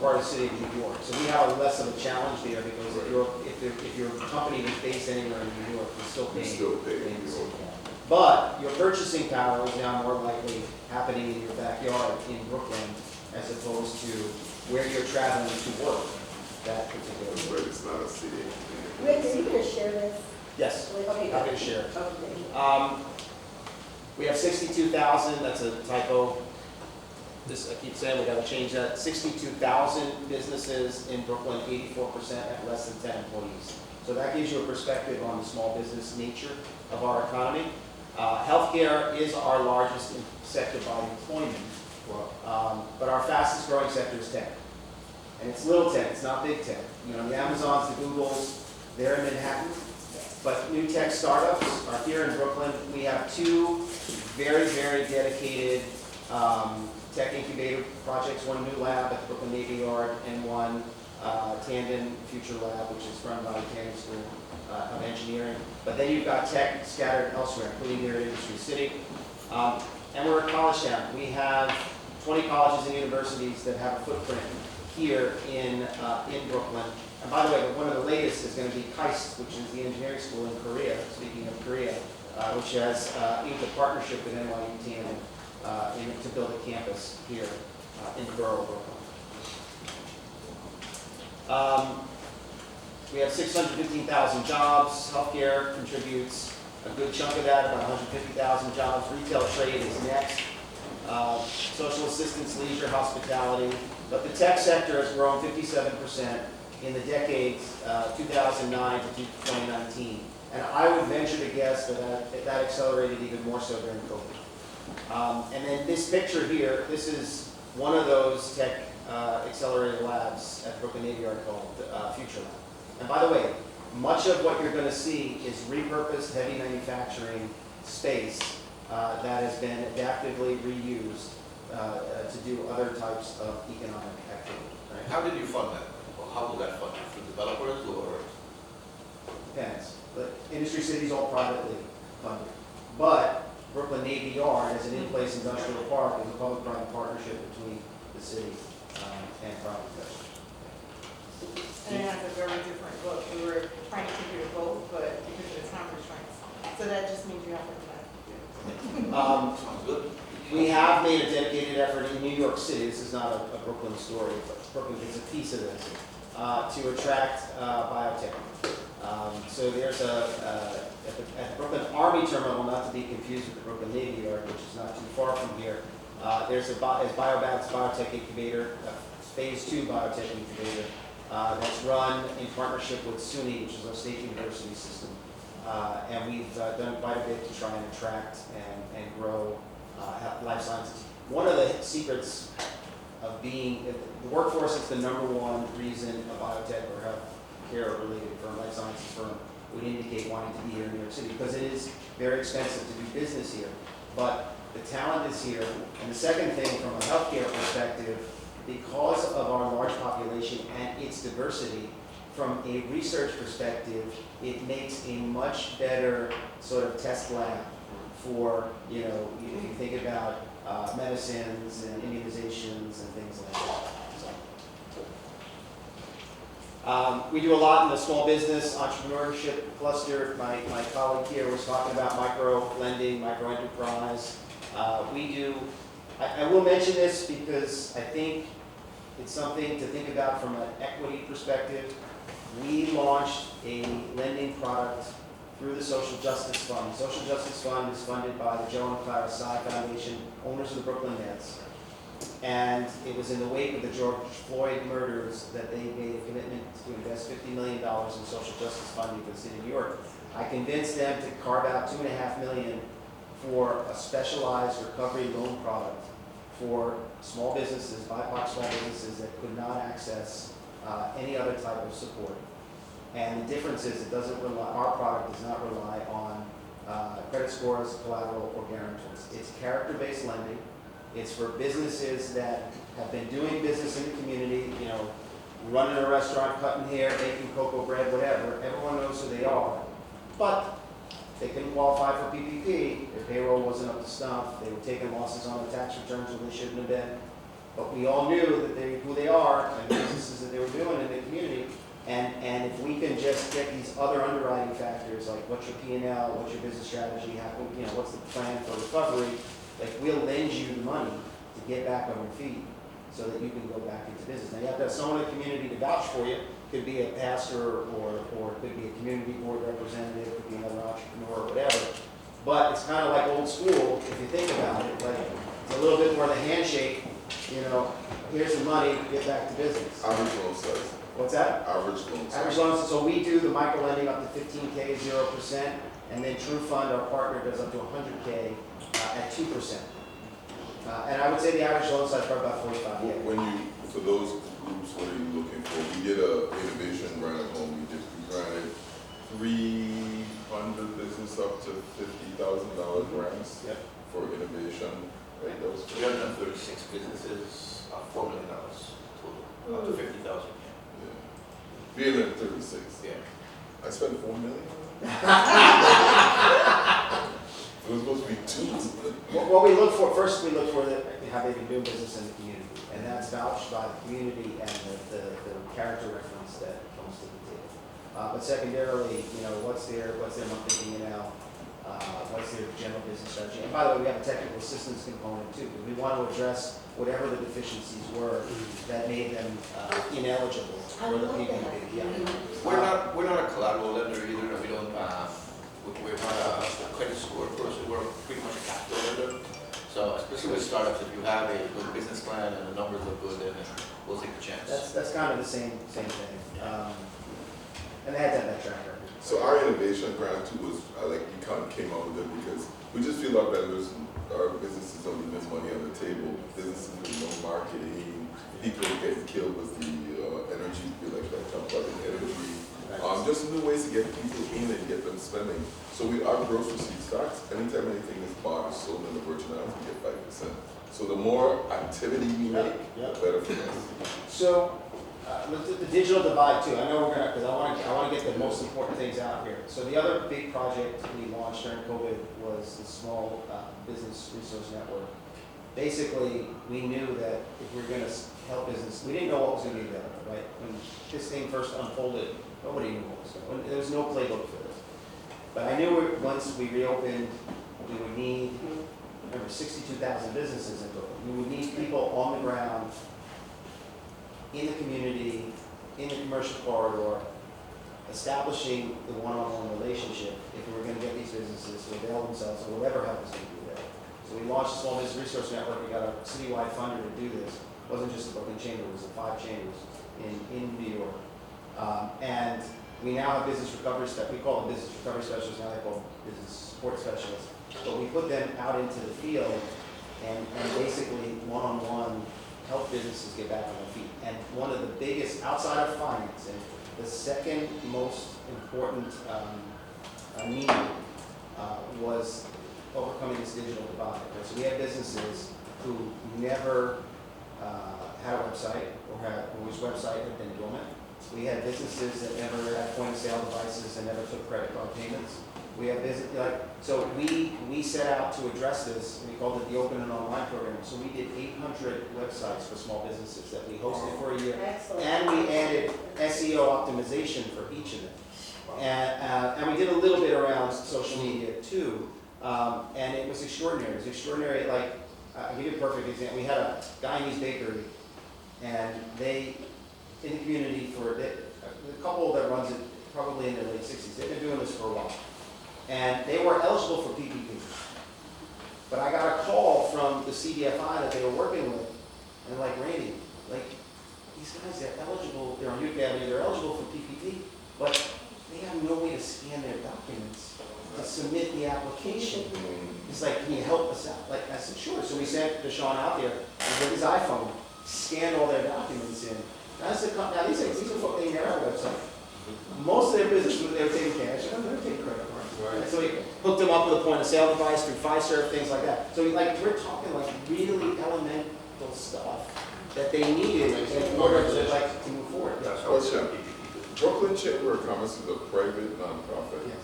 part of the city of New York. So we have less of a challenge there because if your company was based anywhere in New York, you're still paying in the city. But your purchasing power is now more likely happening in your backyard in Brooklyn as opposed to where you're traveling to work. That particular. But it's not a city. Rick, are you going to share this? Yes. Okay. I'm going to share. Okay. We have 62,000. That's a typo. I keep saying we got to change that. 62,000 businesses in Brooklyn, 84% have less than 10 employees. So that gives you a perspective on the small business nature of our economy. Healthcare is our largest sector by employment, but our fastest growing sector is tech. And it's little tech, it's not big tech. You know, the Amazons, the Googles, they're in Manhattan. But new tech startups are here in Brooklyn. We have two very, very dedicated tech incubator projects, one new lab at the Brooklyn Navy Yard and one Tandon Future Lab, which is run by the Tandon School of Engineering. But then you've got tech scattered elsewhere, including here in Industry City. And we're a college town. We have 20 colleges and universities that have a footprint here in Brooklyn. And by the way, one of the latest is going to be CASE, which is the engineering school in Korea, speaking of Korea, which has inked a partnership with NYU Tandon to build a campus here in the borough of Brooklyn. We have 615,000 jobs. Healthcare contributes a good chunk of that, about 150,000 jobs. Retail trade is next. Social assistance, leisure, hospitality. But the tech sector has grown 57% in the decades 2009 to 2019. And I would venture to guess that accelerated even more so during COVID. And then this picture here, this is one of those tech accelerated labs at Brooklyn Navy Yard called Future Lab. And by the way, much of what you're going to see is repurposed heavy manufacturing space that has been adaptively reused to do other types of economic activity. Right? How did you fund that? Or how was that funded? Through developers or? Depends. But Industry City is all privately funded. But Brooklyn Navy Yard, as an in-place industrial park, is a public-private partnership between the city and private investors. And it has a very different look. We were trying to figure both, but because of the time restraints. So that just means you have to come back. Sounds good. We have made a dedicated effort in New York City. This is not a Brooklyn story, but Brooklyn gets a piece of this to attract biotech. So there's at the Brooklyn Army Terminal, not to be confused with the Brooklyn Navy Yard, which is not too far from here. There's a BioBats biotech incubator, a phase 2 biotech incubator that's run in partnership with SUNY, which is our state university system. And we've done quite a bit to try and attract and grow life sciences. One of the secrets of being, the workforce is the #1 reason a biotech or healthcare related firm, life sciences firm, would indicate wanting to be here in New York City because it is very expensive to do business here. But the talent is here. And the second thing from a healthcare perspective, because of our large population and its diversity, from a research perspective, it makes a much better sort of test lab for, you know, if you think about medicines and immunizations and things like that. So, we do a lot in the small business entrepreneurship cluster. My colleague here was talking about micro lending, micro enterprise. We do, I will mention this because I think it's something to think about from an equity perspective. We launched a lending product through the Social Justice Fund. The Social Justice Fund is funded by the Joe and Clara Sy Foundation, owners of the Brooklyn Nets. And it was in the wake of the George Floyd murders that they made a commitment to invest $50 million in social justice funding for the city of New York. I convinced them to carve out $2.5 million for a specialized recovery loan product for small businesses, BIPOC small businesses that could not access any other type of support. And the difference is it doesn't rely, our product does not rely on credit scores, collateral, or guarantors. It's character-based lending. It's for businesses that have been doing business in the community, you know, running a restaurant, cutting hair, baking cocoa bread, whatever. Everyone knows who they are. But they couldn't qualify for PPP. Their payroll wasn't up to snuff. They were taking losses on their tax returns when they shouldn't have been. but we all knew that who they are and the businesses that they were doing in the community. And if we can just get these other underwriting factors, like what's your P&L, what's your business strategy, what's the plan for recovery, like we'll lend you the money to get back on your feet so that you can go back into business. Now you have to have someone in the community to vouch for you. Could be a pastor or it could be a community board representative, it could be another entrepreneur or whatever. But it's kind of like old school, if you think about it, like it's a little bit more of the handshake, here's the money, get back to business. Average loan size. What's that? Average loan size. Average loans, so we do the micro lending up to 15K, 0%, and then True Fund, our partner, does up to 100K at 2%. And I would say the average loan size is probably about 45K. For those groups, what are you looking for? We did a innovation grant at home. We granted 300 business up to $50,000 grants for innovation. Right, that was 336 businesses, $4 million total, up to 50,000. Yeah. 336. Yeah. I spent $4 million. It was supposed to be $2 million. What we look for, first we look for how they've been doing business in the community. And that's vouched by the community and the character reference that comes to the table. But secondarily, what's their monthly P&L, what's their general business strategy. And by the way, we have a technical assistance component too, because we want to address whatever the deficiencies were that made them ineligible for the PPP. Yeah. We're not a collateral lender either. We don't. We're not a credit score person. We're pretty much a capital lender. So especially with startups, if you have a good business plan and the numbers look good, then we'll take a chance. That's kind of the same thing. And they had to have that track record. So our innovation grant too was, we kind of came up with it because we just feel our vendors, our businesses don't leave this money on the table. Businesses with no marketing, people are getting killed with the energy, like that talk about the energy. Just new ways to get people in and get them spending. So our gross receipt starts, anytime anything is bought or sold in the virgin islands, we get 5%. So the more activity we make, the better for us. So, the digital divide too. I know we're gonna, because I want to get the most important things out here. So the other big project we launched during COVID was the Small Business Resource Network. Basically, we knew that if we were going to help business, we didn't know what was going to be available, right? When this thing first unfolded, nobody knew what was going on. There was no playbook for this. But I knew once we reopened, we would need, remember, 62,000 businesses in Brooklyn. We would need people on the ground, in the community, in the commercial corridor, establishing the one-on-one relationship if we were going to get these businesses to avail themselves or whatever help was going to be there. So we launched the Small Business Resource Network. We got a citywide funder to do this. It wasn't just the Brooklyn Chamber, it was the 5 chambers in New York. And we now have business recovery specialists. We call them business recovery specialists, now they're called business support specialists. But we put them out into the field and basically one-on-one help businesses get back on their feet. And one of the biggest, outside of financing, the second most important need was overcoming this digital divide. Right? So we had businesses who never had a website or whose website had been dormant. We had businesses that never had point of sale devices and never took credit card payments. We have so we set out to address this, and we called it the Open and Online program. So we did 800 websites for small businesses that we hosted for a year. Excellent. And we added SEO optimization for each of them. And we did a little bit around social media too. And it was extraordinary. It was extraordinary, I'll give you a perfect example. We had a Guyanese bakery, and they, in the community the couple that runs it, probably in their late 60s, they've been doing this for a while. And they were eligible for PPP. But I got a call from the CDFI that they were working with, and Randy, these guys, they're eligible, they're on Utica Avenue, they're eligible for PPP, but they have no way to scan their documents to submit the application. It's can you help us out? I said, sure. So we sent Deshaun out there with his iPhone, scanned all their documents in. Now these are folk, they never have a website. Most of their business, they were taking cash, they were taking credit cards. Right. So we hooked them up with a point of sale device through Fiserv, things like that. So we're talking really elemental stuff that they needed in order to move forward. Question. Brooklyn Chamber of Commerce is a private nonprofit. Yes.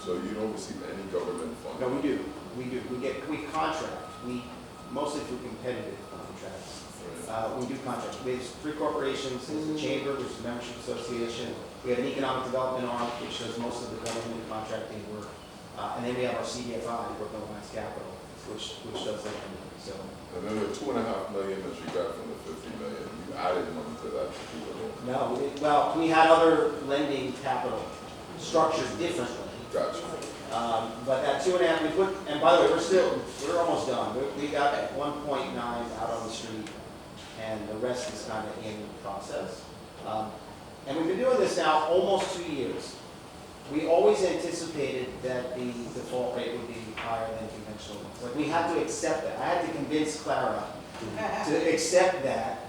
So you don't receive any government funding? No, we do. We contract. We mostly through competitive contracts. We do contracts. We have 3 corporations. There's a chamber, which is a membership association. We have an economic development arm, which does most of the government contracting work. And then we have our CDFI, Brooklyn Alliance Capital, which does that. So. And then the $2.5 million that you got from the $50 million, you added money to that to do it. No, well, we had other lending capital structured differently. Gotcha. But that 2.5, we put, and by the way, we're almost done. We got 1.9 out on the street, and the rest is kind of in process. And we've been doing this now almost 2 years. We always anticipated that the default rate would be higher than conventional loans. Like, we had to accept that. I had to convince Clara to accept that,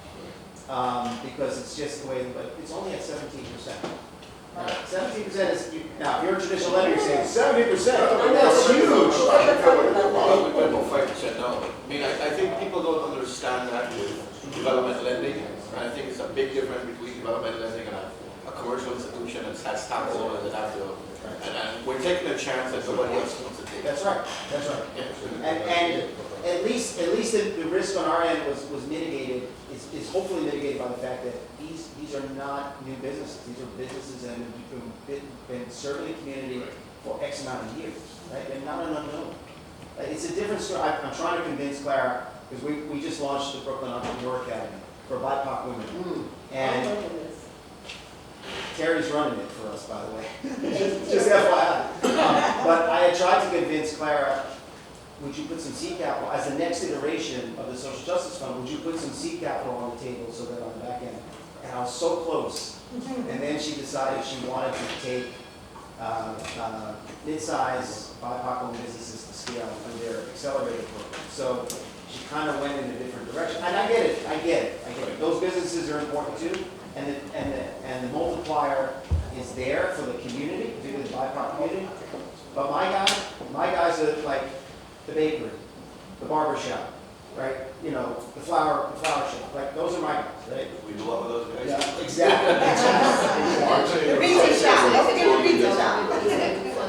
because it's just the way, but it's only at 17%. 17% is, now, if you're a traditional lender, you're saying 70%, that's huge. Well, we went for 5% now. I mean, I think people don't understand that with development lending, and I think it's a big difference between development lending and a commercial institution that has stockholders that have to, and we're taking a chance that somebody else wants to take. That's right, that's right. Yeah. And at least the risk on our end was mitigated, is hopefully mitigated by the fact that these are not new businesses. These are businesses that have been serving the community for X amount of years, right? They're not an unknown. It's a different story. I'm trying to convince Clara, because we just launched the Brooklyn Entrepreneur Academy for BIPOC women. And Terry's running it for us, by the way. just FYI. But I had tried to convince Clara, would you put some seed capital, as the next iteration of the social justice fund, would you put some seed capital on the table so that on the back end? And I was so close. And then she decided she wanted to take mid-size BIPOC women businesses to scale through their accelerator program. So she kind of went in a different direction. And I get it. Those businesses are important too. And the multiplier is there for the community, particularly the BIPOC community. But my guys are like the bakery, the barber shop, right? You know, the flower shop. Like, those are my guys, right? We do all of those guys. Yeah, exactly. The retail shop, don't forget the retail shop.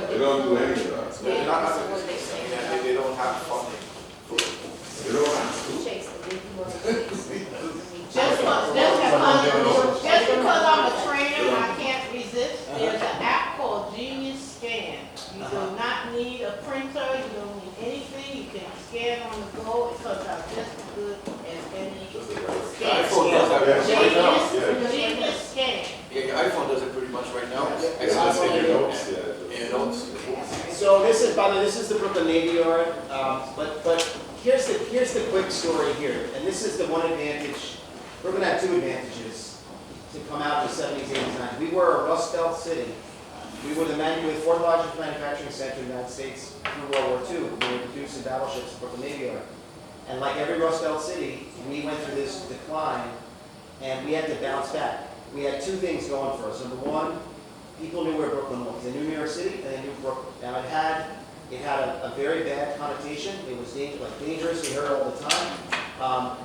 They don't do any of that. They're not out of business. I mean, they don't have funding. They don't have to. Just because I'm a trainer, I can't resist. There's an app called Genius Scan. You do not need a printer, you don't need anything, you can scan on the go. It comes out just as good as any iPhone does that right now. Genius Scan. Yeah, your iPhone does it pretty much right now. It's just in your notes, yeah. In your notes. So this is, by the way, this is the Brooklyn Navy Yard. But here's the quick story here, and this is the one advantage. Brooklyn had 2 advantages to come out in the 70s, 80s, 90s. We were a Rust Belt city. We were the 4th largest manufacturing center in the United States through World War II. We were producing battleships at Brooklyn Navy Yard. And like every Rust Belt city, we went through this decline, and we had to bounce back. We had 2 things going for us. Number one, people knew where Brooklyn was. They knew New York City, and they knew Brooklyn. Now, it had a very bad connotation. It was dangerous. We heard it all the time.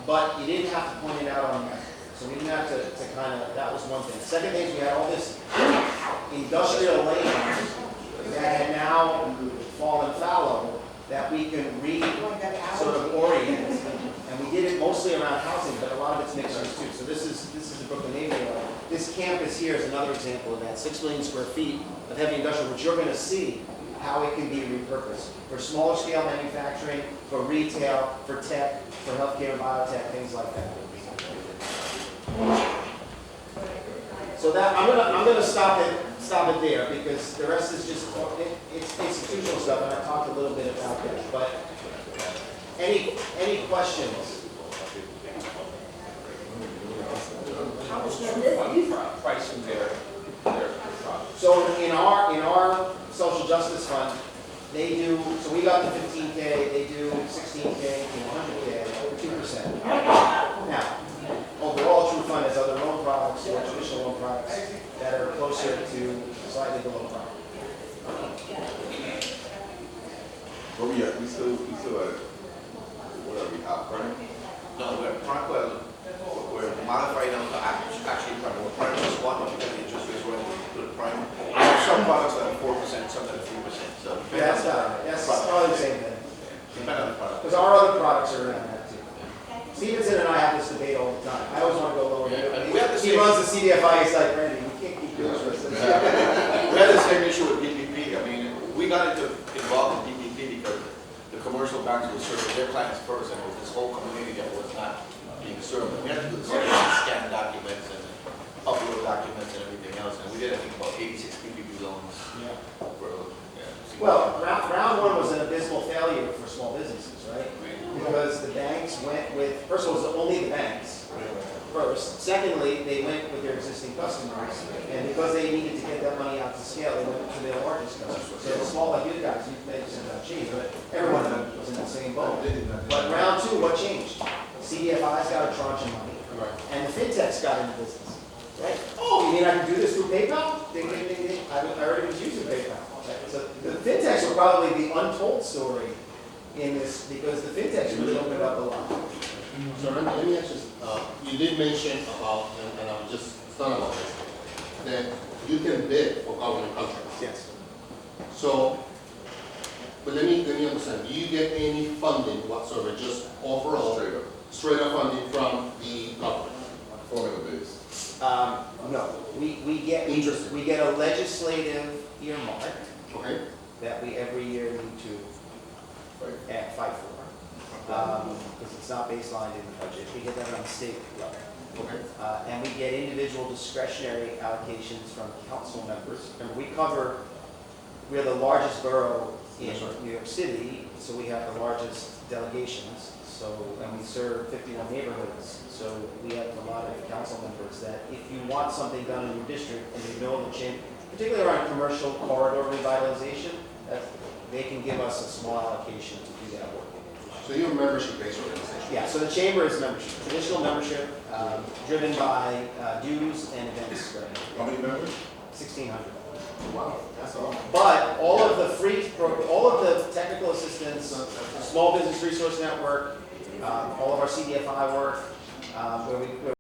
But you didn't have to point it out on the map. So we didn't have to kind of, that was one thing. Second thing is we had all this industrial land that had now fallen fallow that we can sort of orient. And we did it mostly around housing, but a lot of it's mixed use too. So this is the Brooklyn Navy Yard. This campus here is another example of that. 6 million square feet of heavy industrial, which you're going to see how it can be repurposed for smaller scale manufacturing, for retail, for tech, for healthcare and biotech, things like that. So that I'm gonna stop it there, because the rest is just it's institutional stuff, and I talked a little bit about that. But any questions? Pricing their products. So in our social justice fund, they do, so we got the 15K, they do 16K to 100K, over 2%. Now, overall, True Fund has other loan products or traditional loan products that are closer to slightly below par. But we still at, what are we, half prime? No, we're modifying them to actually prime. We're prime plus 1, because the interest rates were to the prime. We have some products that are 4%, some that are 3%. So Yeah, that's probably the same thing. depending on the product. Because our other products are around that too. Stevenson and I have this debate all the time. I always want to go lower. Yeah, and we have the He same- runs the CDFI, he's like, Randy, we can't keep doing this. We had the same issue with PPP. I mean, we got involved in PPP because the commercial banks were serving their clients first, and it was this whole community that was not being served. And we had to do the same thing, scan documents and upload documents and everything else, and we did, I think, about 86 PPP loans for, Well, round one was an abysmal failure for small businesses, right? Because the banks went with, first of all, it was only the banks first. Secondly, they went with their existing customers, and because they needed to get that money out to scale, they went to their largest customers. So the small like you guys, you mentioned about cheese, but everyone was in the same boat. But round two, what changed? CDFI's got a tranche of money, and the fintechs got into business, right? Oh, you mean I can do this through PayPal? Ding, ding, ding, ding. I already was using PayPal. So the fintechs are probably the untold story in this, because the fintechs really opened up a lot. So let me ask you, you did mention about, and I was just thought about this, that you can bid for government contracts. Yes. So, but let me understand, do you get any funding whatsoever, just overall, straight up funding from the government? Formula based. No, we get Interesting. we get a legislative earmark Okay? that we every year need to fight for. Because it's not baselined in the budget. We get that on the state level. Okay. And we get individual discretionary allocations from council members. Remember, we are the largest borough in That's right. New York City, so we have the largest delegations. So, and we serve 51 neighborhoods. So we have a lot of council members that if you want something done in your district and you know the change, particularly around commercial corridor revitalization, they can give us a small allocation to do that work. So you're a membership-based organization? Yeah, so the chamber is membership, traditional membership, driven by dues and events revenue. How many members? 1,600. Wow, that's a lot. But all of all of the technical assistance, Small Business Resource Network, all of our CDFI work, where